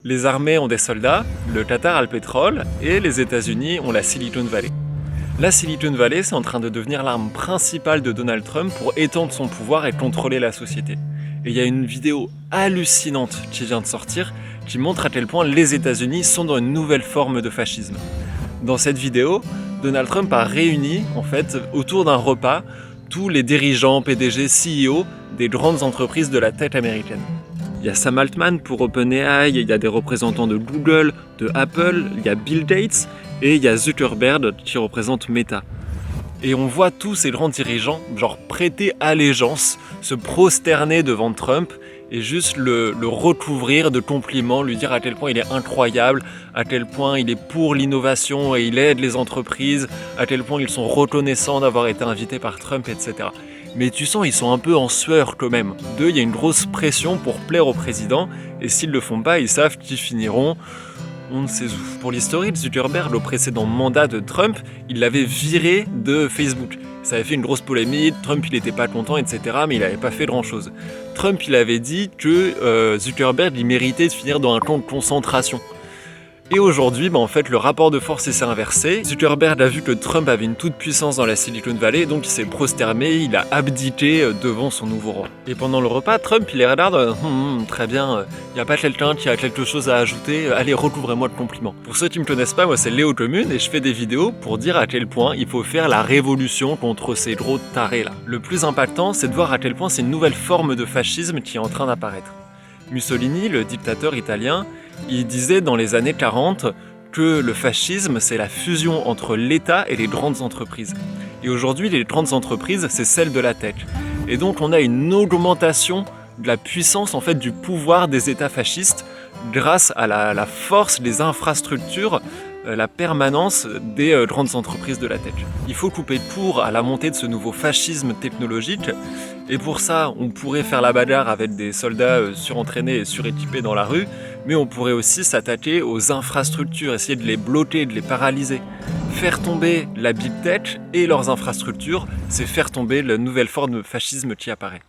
Les armées ont des soldats, le Qatar a le pétrole et les États-Unis ont la Silicon Valley. La Silicon Valley, c'est en train de devenir l'arme principale de Donald Trump pour étendre son pouvoir et contrôler la société. Et il y a une vidéo hallucinante qui vient de sortir qui montre à quel point les États-Unis sont dans une nouvelle forme de fascisme. Dans cette vidéo, Donald Trump a réuni, en fait, autour d'un repas, tous les dirigeants, PDG, CEO des grandes entreprises de la tech américaine. Il y a Sam Altman pour OpenAI, il y a des représentants de Google, de Apple, il y a Bill Gates et il y a Zuckerberg qui représente Meta. Et on voit tous ces grands dirigeants prêter allégeance, se prosterner devant Trump et juste le recouvrir de compliments, lui dire à quel point il est incroyable, à quel point il est pour l'innovation et il aide les entreprises, à quel point ils sont reconnaissants d'avoir été invités par Trump, etc. Mais tu sens, ils sont un peu en sueur quand même. Il y a une grosse pression pour plaire au président, et s'ils le font pas, ils savent qu'ils finiront on ne sait où. Pour l'historique, Zuckerberg, au précédent mandat de Trump, il l'avait viré de Facebook. Ça avait fait une grosse polémique, Trump il n'était pas content, etc. Mais il n'avait pas fait grand chose. Trump il avait dit que Zuckerberg il méritait de finir dans un camp de concentration. Et aujourd'hui, en fait, le rapport de force s'est inversé. Zuckerberg a vu que Trump avait une toute puissance dans la Silicon Valley, donc il s'est prosterné, il a abdiqué devant son nouveau roi. Et pendant le repas, Trump, il les regarde, très bien, il n'y a pas quelqu'un qui a quelque chose à ajouter, allez, recouvrez-moi de compliments. Pour ceux qui ne me connaissent pas, moi c'est Léo Commune et je fais des vidéos pour dire à quel point il faut faire la révolution contre ces gros tarés là. Le plus impactant, c'est de voir à quel point c'est une nouvelle forme de fascisme qui est en train d'apparaître. Mussolini, le dictateur italien, il disait dans les années 40 que le fascisme, c'est la fusion entre l'État et les grandes entreprises. Et aujourd'hui, les grandes entreprises, c'est celle de la tech. Et donc, on a une augmentation de la puissance, en fait, du pouvoir des États fascistes grâce à la force des infrastructures, la permanence des grandes entreprises de la tech. Il faut couper court à la montée de ce nouveau fascisme technologique. Et pour ça, on pourrait faire la bagarre avec des soldats surentraînés et suréquipés dans la rue, mais on pourrait aussi s'attaquer aux infrastructures, essayer de les bloquer, de les paralyser. Faire tomber la big tech et leurs infrastructures, c'est faire tomber la nouvelle forme de fascisme qui apparaît.